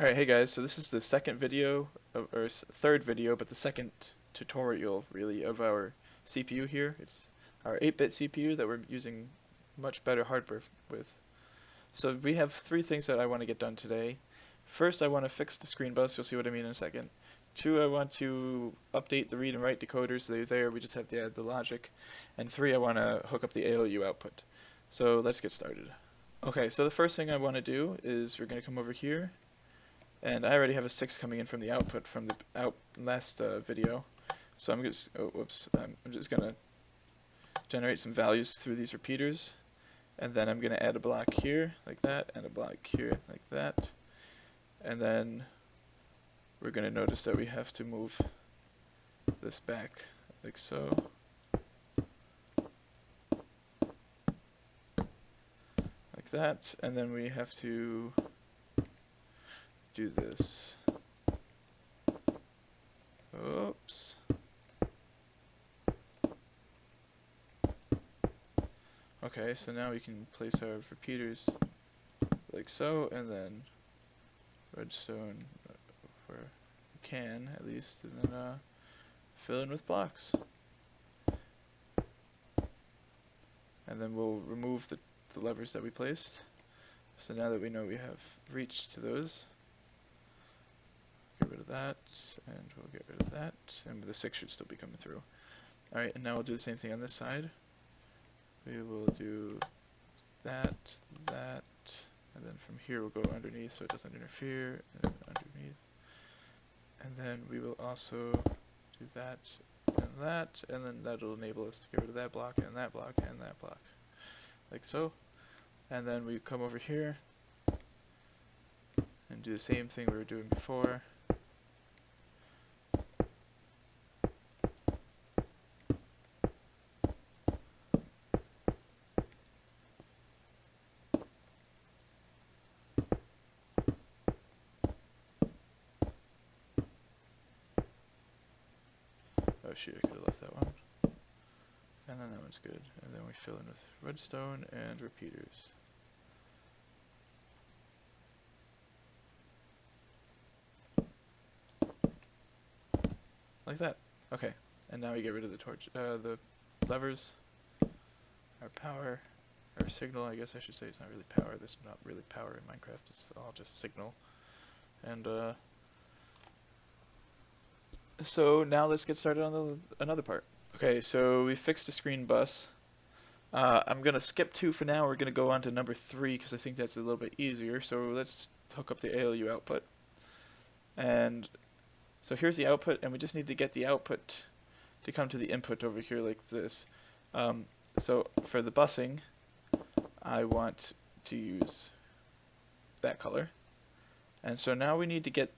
Alright, hey guys, so this is the second video, or third video, but the second tutorial, really, of our CPU here. It's our 8-bit CPU that we're using much better hardware with. So we have three things that I want to get done today. First, I want to fix the screen bus. You'll see what I mean in a second. Two, I want to update the read and write decoders. They're there, we just have to add the logic. And three, I want to hook up the ALU output. So let's get started. Okay, so the first thing I want to do is we're going to come over here. And I already have a 6 coming in from the output from the last video. So I'm just, I'm just going to generate some values through these repeaters. And then I'm going to add a block here, like that, and a block here, like that. And then we're going to notice that we have to move this back, like so. Like that. And then we have to do this. Oops. Okay, so now we can place our repeaters like so, and then redstone where we can, at least, and then fill in with blocks. And then we'll remove the levers that we placed. So now that we know we have reach to those, get rid of that, and we'll get rid of that, and the 6 should still be coming through. Alright, and now we'll do the same thing on this side. We will do that, and then from here we'll go underneath so it doesn't interfere, and underneath. And then we will also do that, and then that'll enable us to get rid of that block, and that block, and that block. Like so. And then we come over here and do the same thing we were doing before. Oh shoot, I could have left that one. And then that one's good. And then we fill in with redstone and repeaters. Like that. Okay. And now we get rid of the torch, the levers, our power, our signal. I guess I should say it's not really power. This is not really power in Minecraft. It's all just signal. And so now let's get started on another part. Okay, so we fixed the screen bus. I'm going to skip 2 for now. We're going to go on to number 3 because I think that's a little bit easier. So let's hook up the ALU output. And so here's the output, and we just need to get the output to come to the input over here like this. So for the busing, I want to use that color. And so now we need to get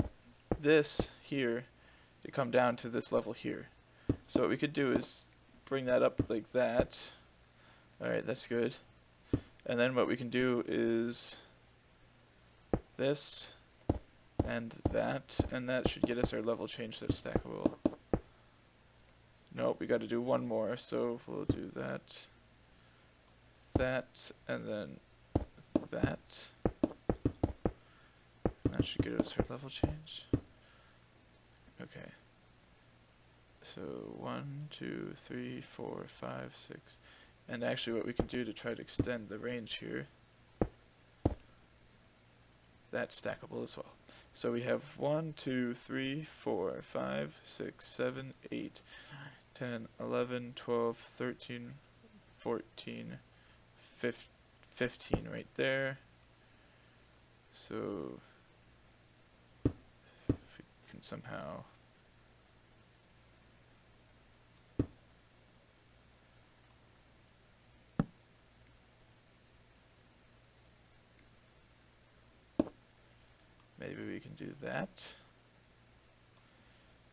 this here to come down to this level here. So what we could do is bring that up like that. Alright, that's good. And then what we can do is this and that should get us our level change that's stackable. Nope, we got to do one more, so we'll do that, and then that. And that should get us our level change. Okay. So 1, 2, 3, 4, 5, 6. And actually what we can do to try to extend the range here, that's stackable as well. So we have 1, 2, 3, 4, 5, 6, 7, 8, 10, 11, 12, 13, 14, 15 right there. So if we can somehow maybe we can do that.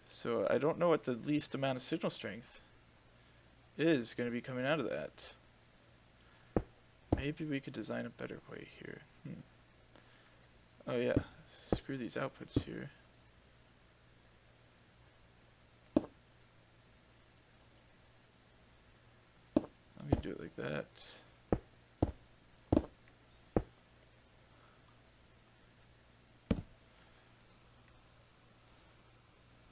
So I don't know what the least amount of signal strength is going to be coming out of that. Maybe we could design a better way here. Oh yeah, screw these outputs here. I'm going to do it like that.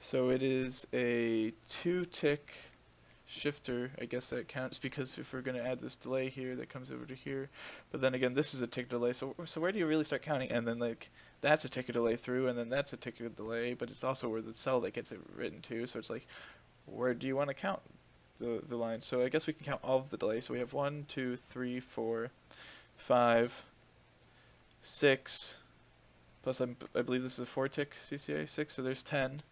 So it is a 2-tick shifter. I guess that counts because if we're going to add this delay here, that comes over to here. But then again, this is a tick delay. So where do you really start counting? And then like that's a tick of delay through, and then that's a tick of delay. But it's also where the cell that gets it written to. So it's like, where do you want to count the line? So I guess we can count all of the delays. So we have 1, 2, 3, 4, 5, 6. Plus I believe this is a 4-tick CCA 6. So there's 10.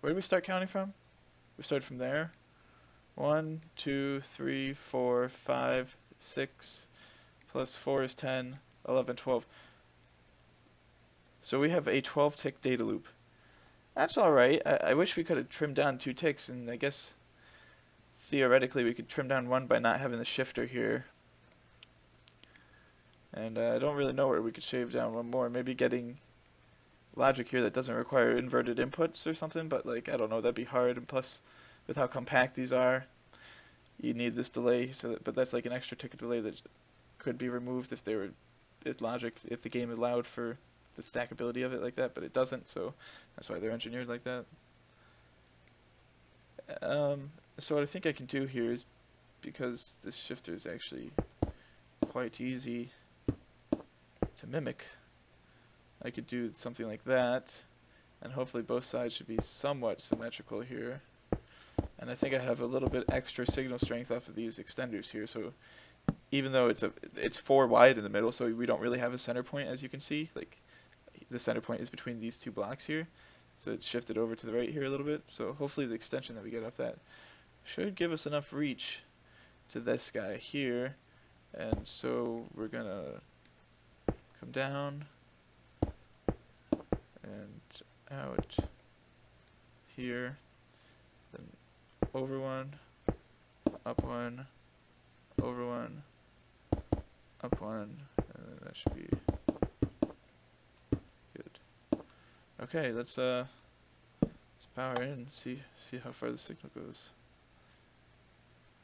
Where do we start counting from? We started from there. 1, 2, 3, 4, 5, 6, plus 4 is 10, 11, 12. So we have a 12-tick data loop. That's alright. I wish we could have trimmed down 2 ticks, and I guess theoretically we could trim down 1 by not having the shifter here. And I don't really know where we could shave down 1 more. Maybe getting logic here that doesn't require inverted inputs or something, but like, I don't know, that'd be hard. And plus, with how compact these are, you need this delay. But that's like an extra tick of delay that could be removed if they were if the game allowed for the stackability of it like that, but it doesn't, so that's why they're engineered like that. So what I think I can do here is, because this shifter is actually quite easy to mimic, I could do something like that, and hopefully both sides should be somewhat symmetrical here. And I think I have a little bit extra signal strength off of these extenders here, so even though it's 4 wide in the middle, so we don't really have a center point, as you can see. Like, the center point is between these 2 blocks here, so it's shifted over to the right here a little bit. So hopefully the extension that we get off that should give us enough reach to this guy here. And so we're gonna come down and out here, then over 1, up 1, over 1, up 1, and then that should be good. Okay, let's power in, see how far the signal goes.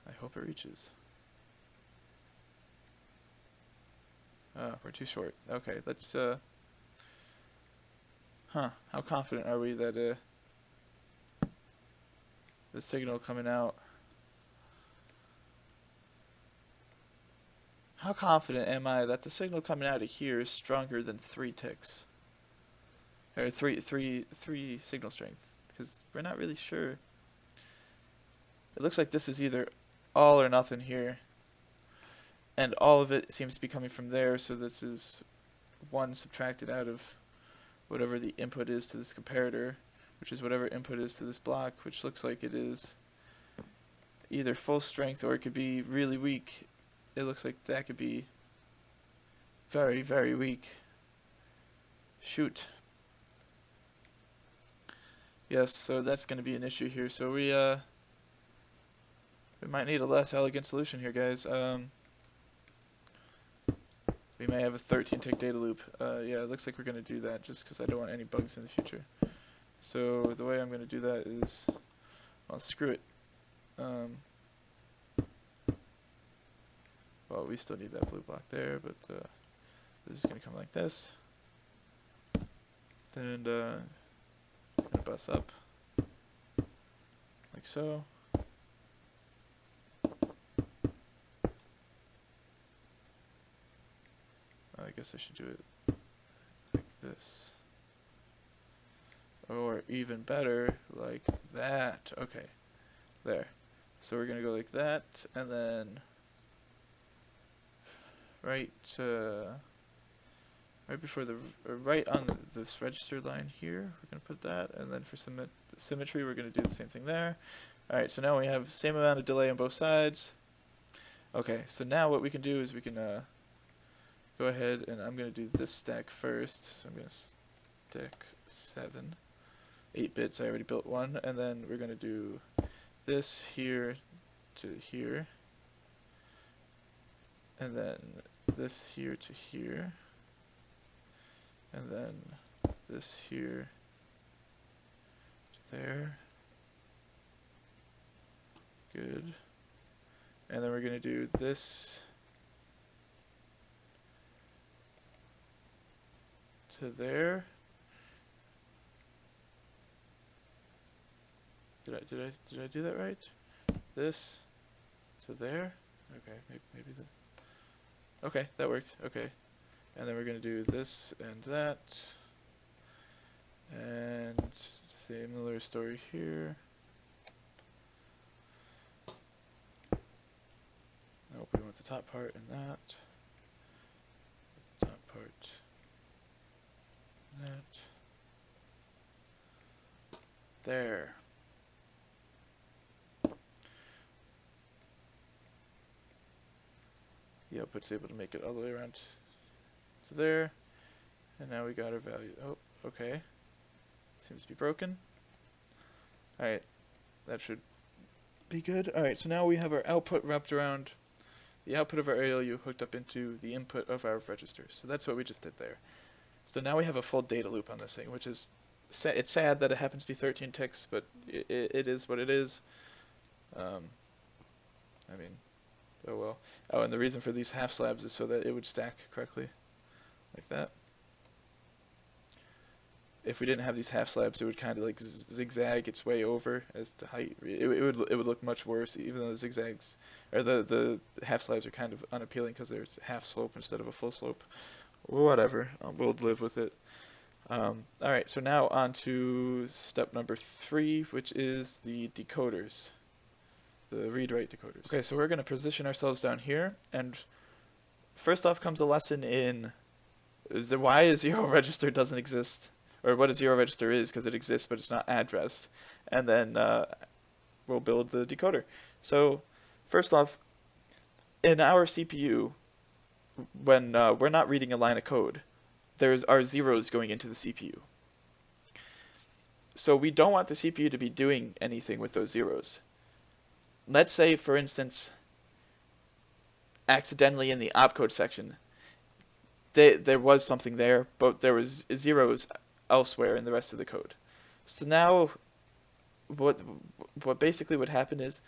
I hope it reaches. We're too short. Okay, let's how confident are we that the signal coming out? How confident am I that the signal coming out of here is stronger than 3 ticks? Or three signal strength? Because we're not really sure. It looks like this is either all or nothing here. And all of it seems to be coming from there, so this is 1 subtracted out of whatever the input is to this comparator, which is whatever input is to this block, which looks like it is either full strength or it could be really weak. It looks like that could be very, very weak. Shoot. Yes, so that's going to be an issue here. So we might need a less elegant solution here, guys. We may have a 13-tick data loop. Yeah, it looks like we're going to do that just because I don't want any bugs in the future. So the way I'm going to do that is, well, screw it. Well, we still need that blue block there, but this is going to come like this. Then it's going to bus up like so. I guess I should do it like this. Or even better, like that. Okay, there. So we're going to go like that, and then right before right on this register line here, we're going to put that, and then for symmetry, we're going to do the same thing there. All right, so now we have the same amount of delay on both sides. Okay, so now what we can do is we can go ahead, and I'm going to do this stack first. So I'm going to stack 7, 8 bits. I already built 1, and then we're going to do this here to here, and then this here to here, and then this here to there. Good. And then we're going to do this to there. Did I do that right? This to there. Okay, maybe the. Okay, that worked. Okay, and then we're gonna do this and that, and similar story here. Nope, we want the top part and that. Top part. That. There. The output's able to make it all the way around to there. And now we got our value. Oh, okay. Seems to be broken. Alright, that should be good. Alright, so now we have our output wrapped around the output of our ALU hooked up into the input of our registers. So that's what we just did there. So now we have a full data loop on this thing, which is, it's sad that it happens to be 13 ticks, but it is what it is. I mean, oh well. Oh, and the reason for these half slabs is so that it would stack correctly, like that. If we didn't have these half slabs, it would kind of like zigzag its way over as to height. It would look much worse, even though the zigzags or the half slabs are kind of unappealing because there's half slope instead of a full slope. Whatever, we'll live with it. All right, so now on to step number 3, which is the decoders, the read-write decoders. Okay, so we're going to position ourselves down here, and first off comes a lesson in why a zero register doesn't exist, or what a zero register is, because it exists but it's not addressed, and then we'll build the decoder. So first off, in our CPU, when we're not reading a line of code, there's our zeros going into the CPU. So we don't want the CPU to be doing anything with those zeros. Let's say, for instance, accidentally in the opcode section, there was something there, but there was zeros elsewhere in the rest of the code. So now what basically would happen is,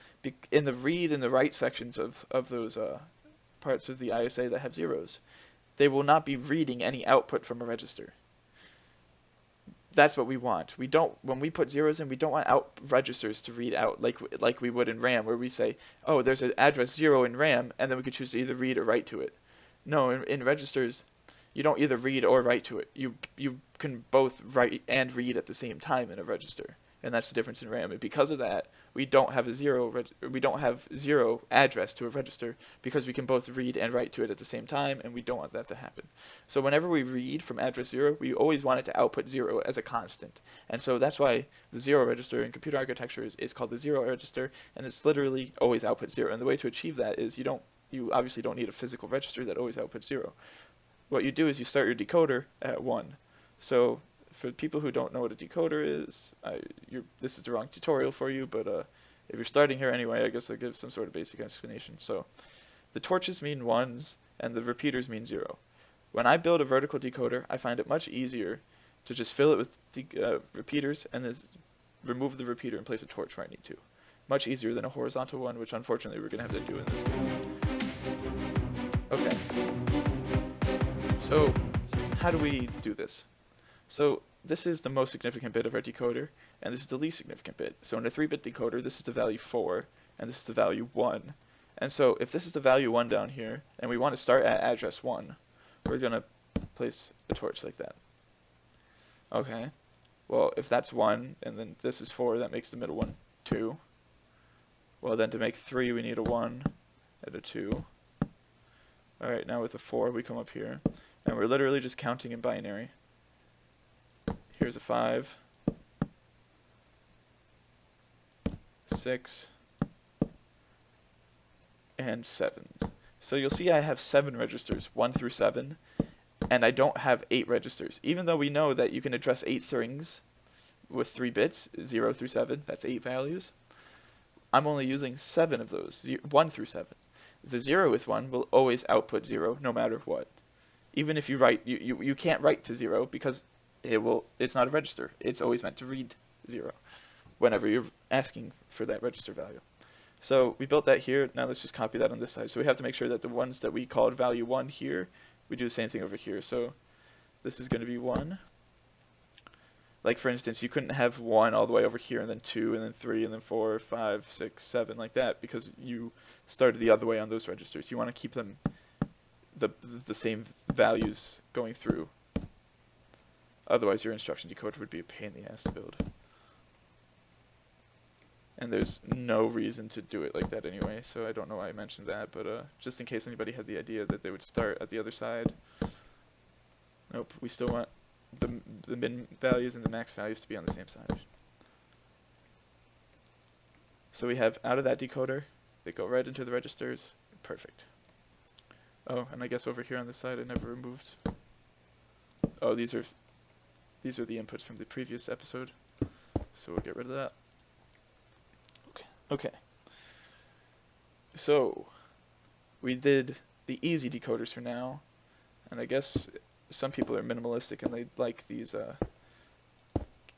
in the read and the write sections of those parts of the ISA that have zeros, they will not be reading any output from a register. That's what we want. We don't, when we put zeros in, we don't want out registers to read out like we would in RAM, where we say, oh, there's an address 0 in RAM, and then we could choose to either read or write to it. No, in registers, you don't either read or write to it. You can both write and read at the same time in a register, and that's the difference in RAM. And because of that, we don't have zero address to a register, because we can both read and write to it at the same time, and we don't want that to happen. So whenever we read from address 0, we always want it to output 0 as a constant. And so that's why the 0 register in computer architecture is called the 0 register, and it's literally always output 0. And the way to achieve that is you obviously don't need a physical register that always outputs 0. What you do is you start your decoder at 1. So for people who don't know what a decoder is, this is the wrong tutorial for you, but if you're starting here anyway, I guess I'll give some sort of basic explanation. So the torches mean 1s, and the repeaters mean 0. When I build a vertical decoder, I find it much easier to just fill it with repeaters and then remove the repeater and place a torch where I need to. Much easier than a horizontal one, which unfortunately we're going to have to do in this case. Okay. So how do we do this? So this is the most significant bit of our decoder, and this is the least significant bit. So in a 3-bit decoder, this is the value 4, and this is the value 1. And so if this is the value 1 down here, and we want to start at address 1, we're going to place a torch like that. Okay, well, if that's 1, and then this is 4, that makes the middle one 2. Well, then to make 3, we need a 1 and a 2. Alright, now with a 4, we come up here, and we're literally just counting in binary. Here's a 5, 6, and 7. So you'll see I have 7 registers, 1 through 7, and I don't have 8 registers. Even though we know that you can address 8 strings with 3 bits, 0 through 7, that's 8 values, I'm only using 7 of those, 1 through 7. The 0 with 1 will always output 0 no matter what. Even if you write, you can't write to 0 because it's not a register. It's always meant to read 0 whenever you're asking for that register value. So we built that here. Now let's just copy that on this side. So we have to make sure that the ones that we called value 1 here, we do the same thing over here. So this is going to be 1. Like for instance, you couldn't have 1 all the way over here and then 2 and then 3 and then 4, 5, 6, 7 like that because you started the other way on those registers. You want to keep them the same values going through. Otherwise, your instruction decoder would be a pain in the ass to build. And there's no reason to do it like that anyway, so I don't know why I mentioned that, but just in case anybody had the idea that they would start at the other side. Nope, we still want the min values and the max values to be on the same side. So we have out of that decoder, they go right into the registers. Perfect. Oh, and I guess over here on this side I never removed. Oh, these are the inputs from the previous episode, so we'll get rid of that. Okay. So we did the easy decoders for now, and I guess some people are minimalistic and they like these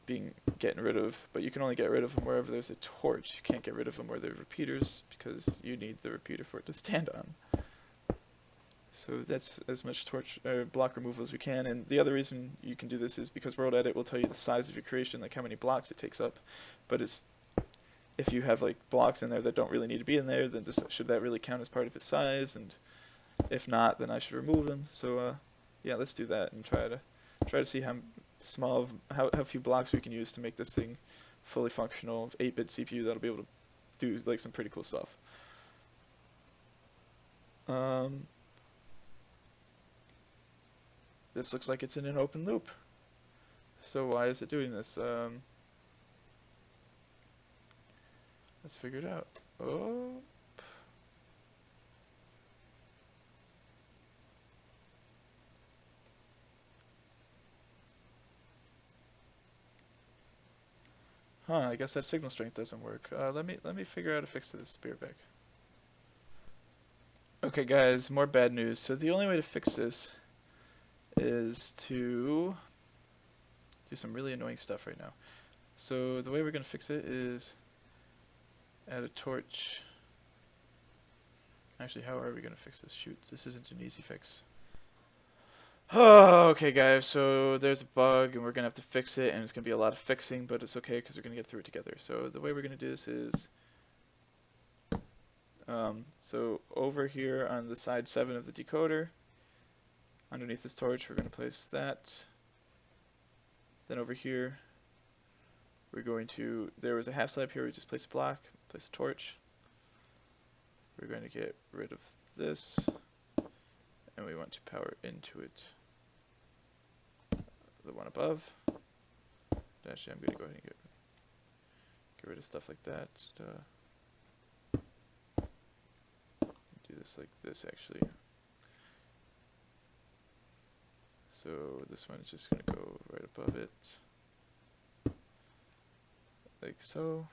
getting rid of, but you can only get rid of them wherever there's a torch. You can't get rid of them where there are repeaters because you need the repeater for it to stand on. So that's as much torch block removal as we can, and the other reason you can do this is because World Edit will tell you the size of your creation, like how many blocks it takes up, but it's if you have like blocks in there that don't really need to be in there, then should that really count as part of its size? And if not, then I should remove them. So yeah, let's do that and try to see how small, how few blocks we can use to make this thing fully functional 8-bit CPU that'll be able to do like some pretty cool stuff. This looks like it's in an open loop. So why is it doing this? Let's figure it out. Oh. Huh, I guess that signal strength doesn't work. Let me figure out how to fix this. Be right back. Okay guys, more bad news. So the only way to fix this is to do some really annoying stuff right now. So the way we're going to fix it is add a torch. Actually, how are we going to fix this? Shoot, this isn't an easy fix. Oh, okay guys, so there's a bug and we're going to have to fix it, and it's going to be a lot of fixing, but it's okay because we're going to get through it together. So the way we're going to do this is, so over here on the side 7 of the decoder, underneath this torch, we're going to place that. Then over here, we're going to, there was a half slab here, we just place a block, place a torch. We're going to get rid of this, and we want to power into it. The one above. Actually, I'm going to go ahead and get rid of stuff like that. Do this like this, actually. So this one is just going to go right above it, like so.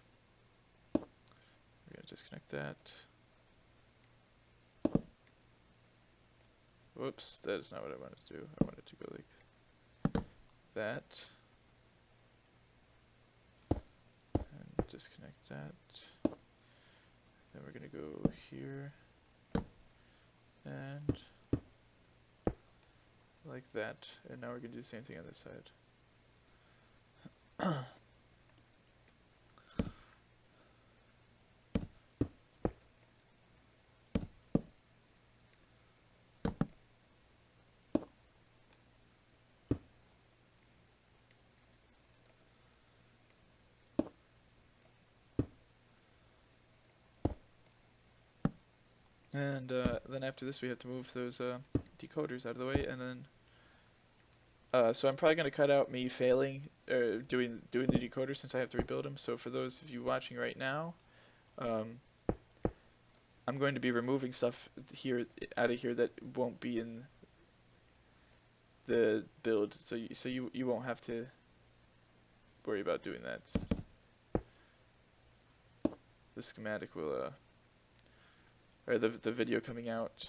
We're going to disconnect that. Whoops, that is not what I wanted to do. I wanted to go like that. And disconnect that. Then we're going to go here. And like that. And now we're going to do the same thing on this side. And then after this we have to move those decoders out of the way, and then so I'm probably going to cut out me failing doing the decoder since I have to rebuild them. So for those of you watching right now, I'm going to be removing stuff here out of here that won't be in the build, so you won't have to worry about doing that. The schematic will or the video coming out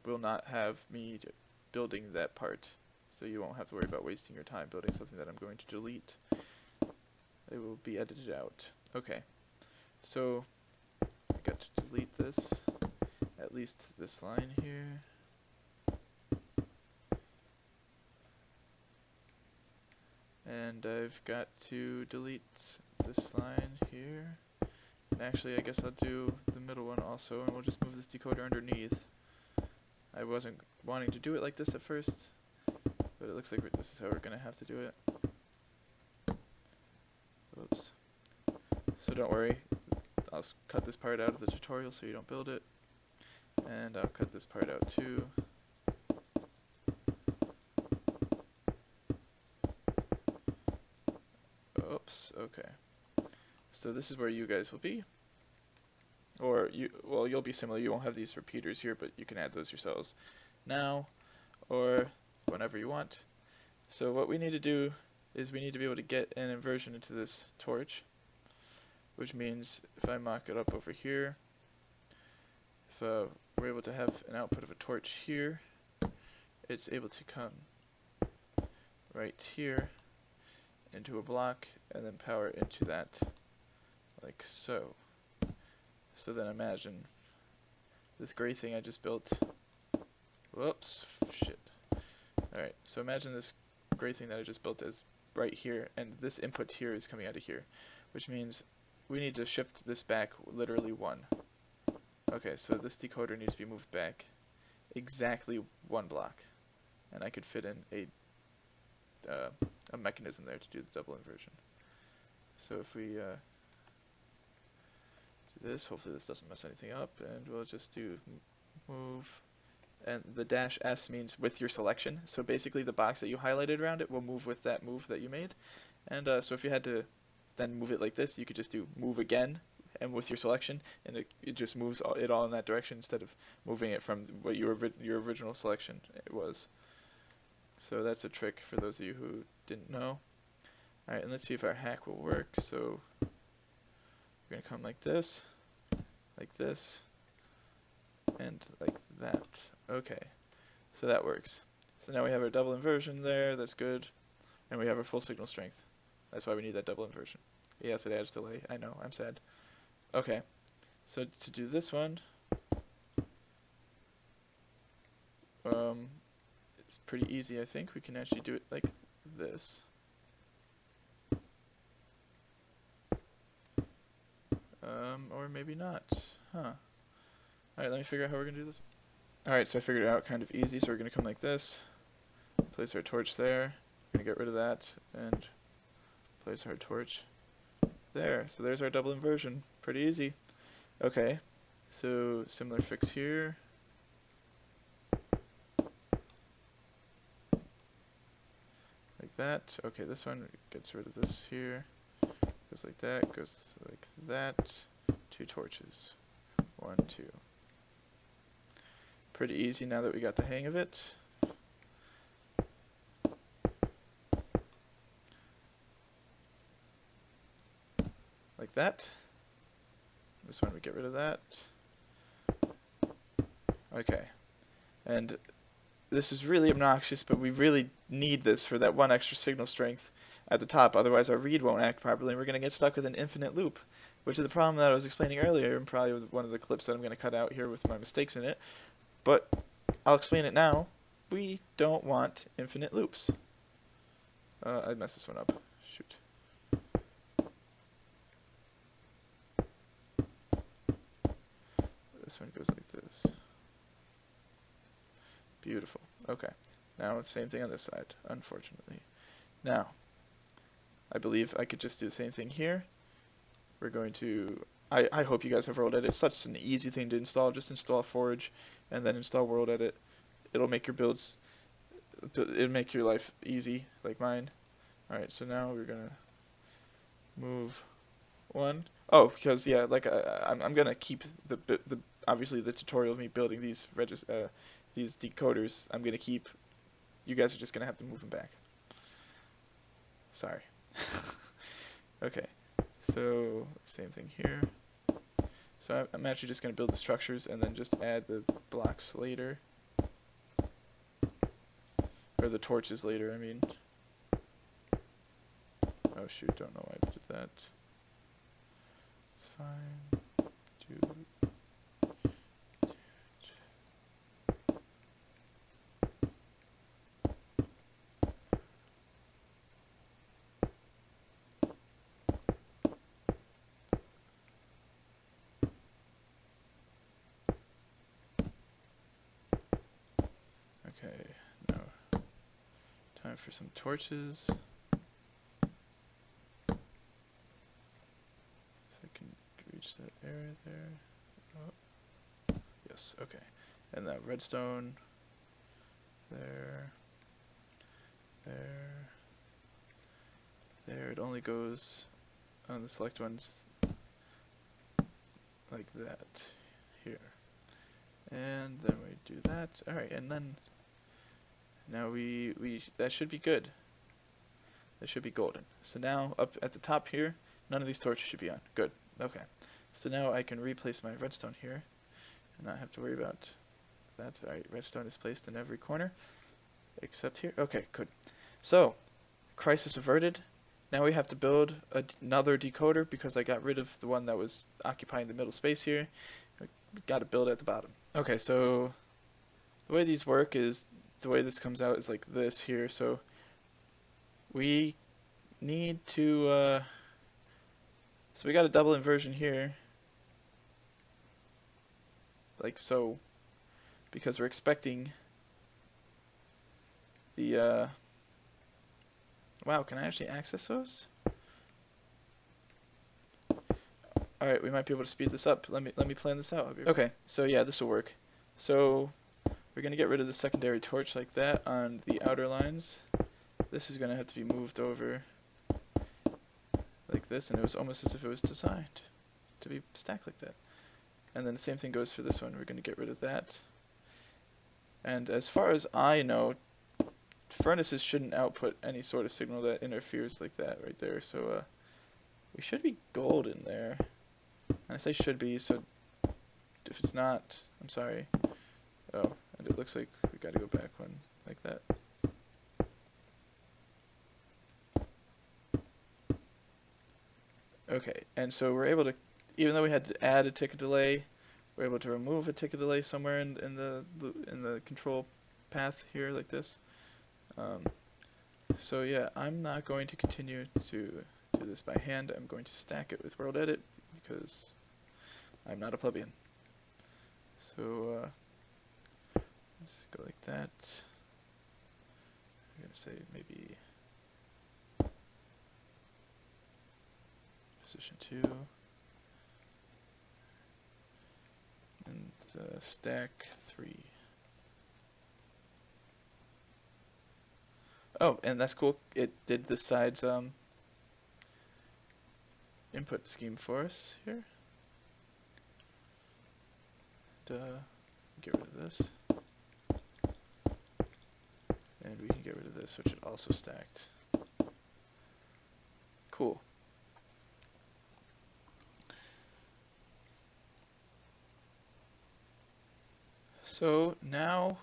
will not have me building that part, so you won't have to worry about wasting your time building something that I'm going to delete. It will be edited out. Okay, so I got to delete this, at least this line here. And I've got to delete this line here. And actually, I guess I'll do the middle one also, and we'll just move this decoder underneath. I wasn't wanting to do it like this at first, but it looks like this is how we're going to have to do it. Oops. So don't worry, I'll cut this part out of the tutorial so you don't build it. And I'll cut this part out too. Oops, okay. So this is where you guys will be. Or, you'll be similar. You won't have these repeaters here, but you can add those yourselves now or whenever you want. So what we need to do is we need to be able to get an inversion into this torch, which means if I mock it up over here, if we're able to have an output of a torch here, it's able to come right here into a block and then power into that like so. So then imagine this gray thing I just built. Whoops, shit. Alright, so imagine this gray thing that I just built is right here, and this input here is coming out of here, which means we need to shift this back literally 1. Okay, so this decoder needs to be moved back exactly 1 block, and I could fit in a mechanism there to do the double inversion. So if we do this, hopefully this doesn't mess anything up, and we'll just do move, and the dash S means with your selection, so basically the box that you highlighted around it will move with that move that you made. And so if you had to then move it like this, you could just do move again and with your selection, and it just moves it all in that direction instead of moving it from what your original selection it was. So that's a trick for those of you who didn't know. Alright, and let's see if our hack will work. So we're going to come like this, and like that. Okay, so that works. So now we have our double inversion there, that's good, and we have our full signal strength. That's why we need that double inversion. Yes, it adds delay, I know, I'm sad. Okay, so to do this one, it's pretty easy, I think. We can actually do it like this. Or maybe not, huh. Alright, let me figure out how we're going to do this. Alright, so I figured it out kind of easy, so we're going to come like this, place our torch there, we're going to get rid of that, and place our torch there. So there's our double inversion. Pretty easy. Okay, so similar fix here. Like that. Okay, this one gets rid of this here. Goes like that, goes like that. 2 torches. 1, 2. Pretty easy now that we got the hang of it. Like that. This one we get rid of that. Okay. And this is really obnoxious, but we really need this for that 1 extra signal strength at the top, otherwise our read won't act properly and we're going to get stuck with an infinite loop, which is the problem that I was explaining earlier and probably with one of the clips that I'm going to cut out here with my mistakes in it. But I'll explain it now. We don't want infinite loops. I messed this one up. Shoot. This one goes like this. Beautiful. Okay. Now it's the same thing on this side, unfortunately. Now, I believe I could just do the same thing here. We're going to... I hope you guys have World Edit. It's such an easy thing to install. Just install Forge and then install World Edit. It'll make your builds... It'll make your life easy, like mine. Alright, so now we're going to move 1. Oh, because, yeah, like I'm going to keep the obviously the tutorial of me building these decoders. I'm going to keep... You guys are just going to have to move them back. Sorry. Okay, so same thing here. So I'm actually just going to build the structures and then just add the blocks later. Or the torches later, I mean. Oh shoot, don't know why I did that. It's fine. for some torches. If I can reach that area there. Oh. Yes, okay. And that redstone there, there, there. It only goes on the select ones like that here. And then we do that. Alright, and then now that should be good. That should be golden. So now up at the top here, none of these torches should be on. Good. Okay. So now I can replace my redstone here and not have to worry about that. Alright, redstone is placed in every corner except here. Okay, good. So, crisis averted. Now we have to build another decoder because I got rid of the one that was occupying the middle space here. We got to build at the bottom. Okay, so the way these work is, the way this comes out is like this here. So we need to, so we got a double inversion here, like so, because we're expecting the, wow, can I actually access those? Alright, we might be able to speed this up. Let me plan this out. Okay, so yeah, this will work. So we're gonna get rid of the secondary torch like that on the outer lines. This is gonna have to be moved over like this, and it was almost as if it was designed to be stacked like that. And then the same thing goes for this one. We're gonna get rid of that. And as far as I know, furnaces shouldn't output any sort of signal that interferes like that right there. So we should be golden there. And I say should be, so if it's not, I'm sorry. Oh, and it looks like we gotta go back one like that. Okay, and so we're able to, even though we had to add a tick delay, we're able to remove a tick delay somewhere in the control path here like this. So yeah, I'm not going to continue to do this by hand. I'm going to stack it with world edit because I'm not a plebeian. So let's go like that. I'm gonna say maybe position 2 and stack 3. Oh, and that's cool. It did this side's input scheme for us here. Get rid of this. And we can get rid of this, which it also stacked. Cool. So now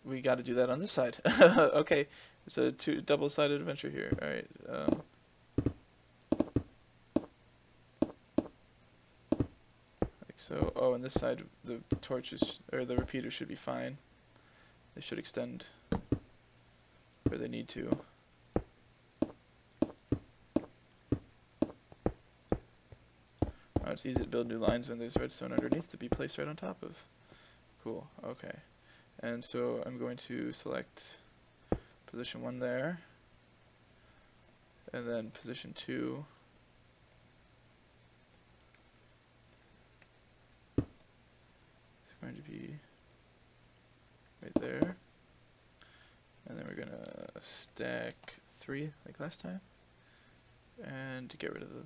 we got to do that on this side. Okay, it's a double-sided adventure here. All right. Like so. Oh, and this side, the torches or the repeaters should be fine. They should extend where they need to. Oh, it's easy to build new lines when there's redstone underneath to be placed right on top of. Cool. Okay. And so I'm going to select position 1 there, and then position 2. It's going to be right there, and then we're gonna stack 3 like last time, and to get rid of the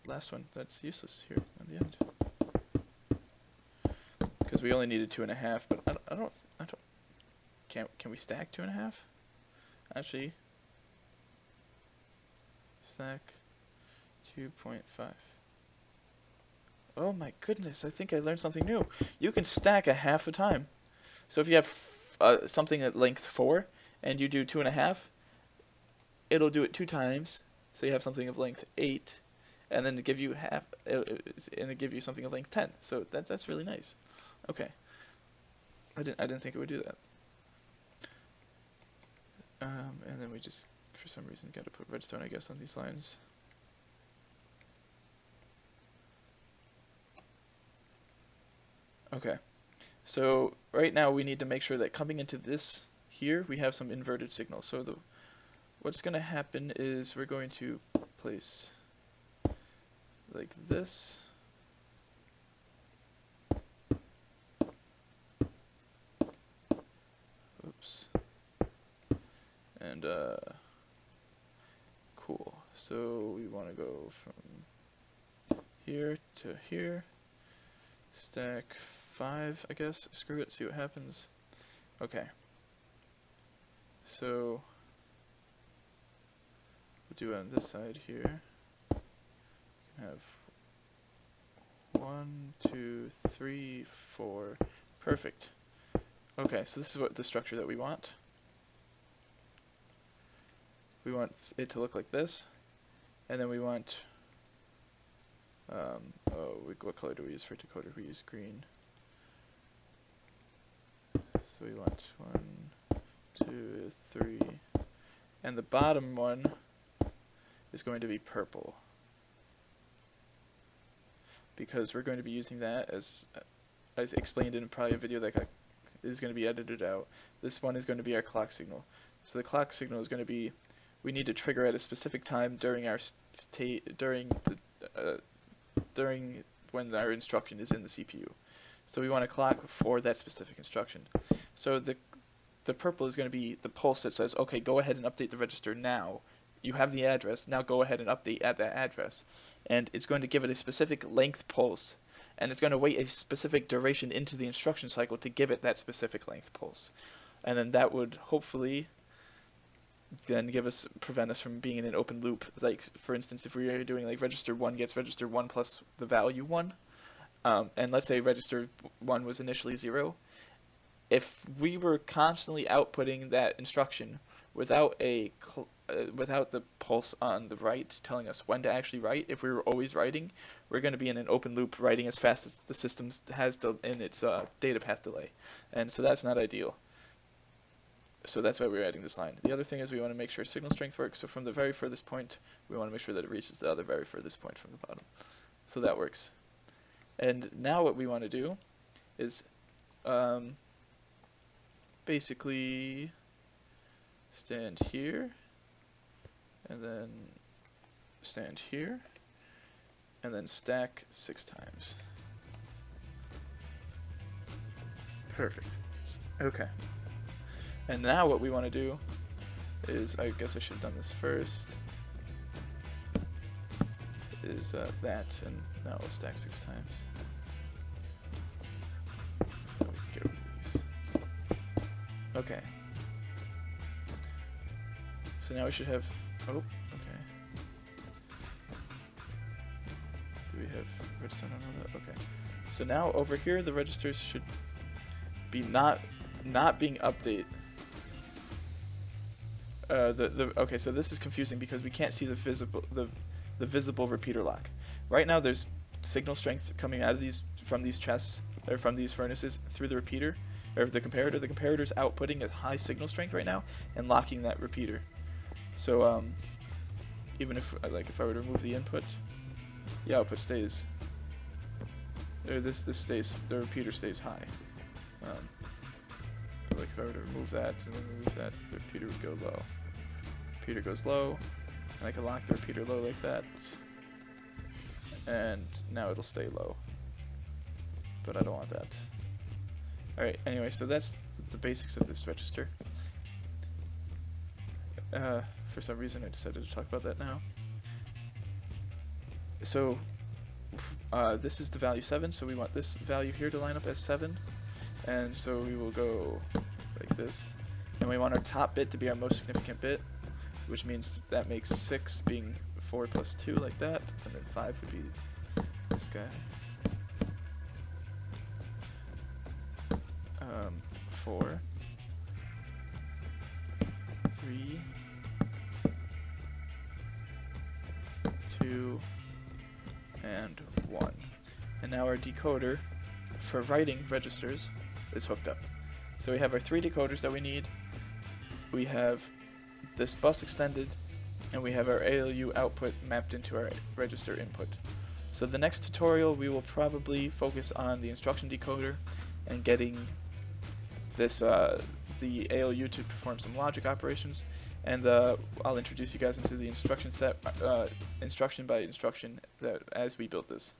last one that's useless here on the end, because we only needed 2.5. But I don't. Can we stack 2.5? Actually, stack 2.5. Oh my goodness, I think I learned something new. You can stack a half a time. So if you have something at length 4 and you do 2.5, it'll do it 2 times. So you have something of length 8, and then to give you half, and it give you something of length 10. So that's really nice. Okay, I didn't think it would do that. And then we just, for some reason, got to put redstone, I guess, on these lines. Okay, so right now we need to make sure that coming into this here we have some inverted signal. So what's going to happen is we're going to place like this. Oops. And cool. So we want to go from here to here. Stack 5, I guess. Screw it, see what happens. Okay. So we'll do on this side here. We have 1, 2, 3, 4. Perfect. Okay, so this is what the structure that we want. We want it to look like this, and then we want what color do we use for decoder? We use green. So we want 1, 2, 3, and the bottom one is going to be purple, because we're going to be using that as explained in probably a video that is going to be edited out. This one is going to be our clock signal. So the clock signal is going to be, we need to trigger at a specific time during our during when our instruction is in the CPU. So we want a clock for that specific instruction. So the purple is going to be the pulse that says, okay, go ahead and update the register now. You have the address, now go ahead and update at that address. And it's going to give it a specific length pulse, and it's going to wait a specific duration into the instruction cycle to give it that specific length pulse. And then that would hopefully then prevent us from being in an open loop. Like, for instance, if we were doing like register 1 gets register 1 plus the value 1, and let's say register 1 was initially 0, if we were constantly outputting that instruction without without the pulse on the write telling us when to actually write, if we were always writing, we're going to be in an open loop writing as fast as the system has in its data path delay. And so that's not ideal. So that's why we're adding this line. The other thing is we want to make sure signal strength works. So from the very furthest point, we want to make sure that it reaches the other very furthest point from the bottom. So that works. And now what we want to do is basically stand here, and then stand here, and then stack 6 times. Perfect. Okay. And now what we want to do is, I guess I should have done this first, is that, and now we'll stack 6 times. Get rid of these. Okay. So now we should have, oh, okay. So we have register and all that, okay. So now over here the registers should be not being updated. Okay, so this is confusing because we can't see the visible repeater lock. Right now there's signal strength coming out of from these chests, or from these furnaces through the repeater, or the comparator. The comparator's outputting a high signal strength right now and locking that repeater. So even if I were to remove the input, the output stays, or this stays, the repeater stays high. Like if I were to remove that and then remove that, the repeater would go low. Repeater goes low, and I can lock the repeater low like that, and now it'll stay low. But I don't want that. Alright, anyway, so that's the basics of this register. For some reason I decided to talk about that now. So this is the value 7, so we want this value here to line up as 7. And so we will go like this. And we want our top bit to be our most significant bit, which means that makes 6 being 4 plus 2 like that, and then 5 would be this guy. 4, 3, 2, and 1. And now our decoder for writing registers is hooked up. So we have our 3 decoders that we need. We have this bus extended, and we have our ALU output mapped into our register input. So the next tutorial we will probably focus on the instruction decoder and getting this the ALU to perform some logic operations, and I'll introduce you guys into the instruction set, instruction by instruction, as we build this.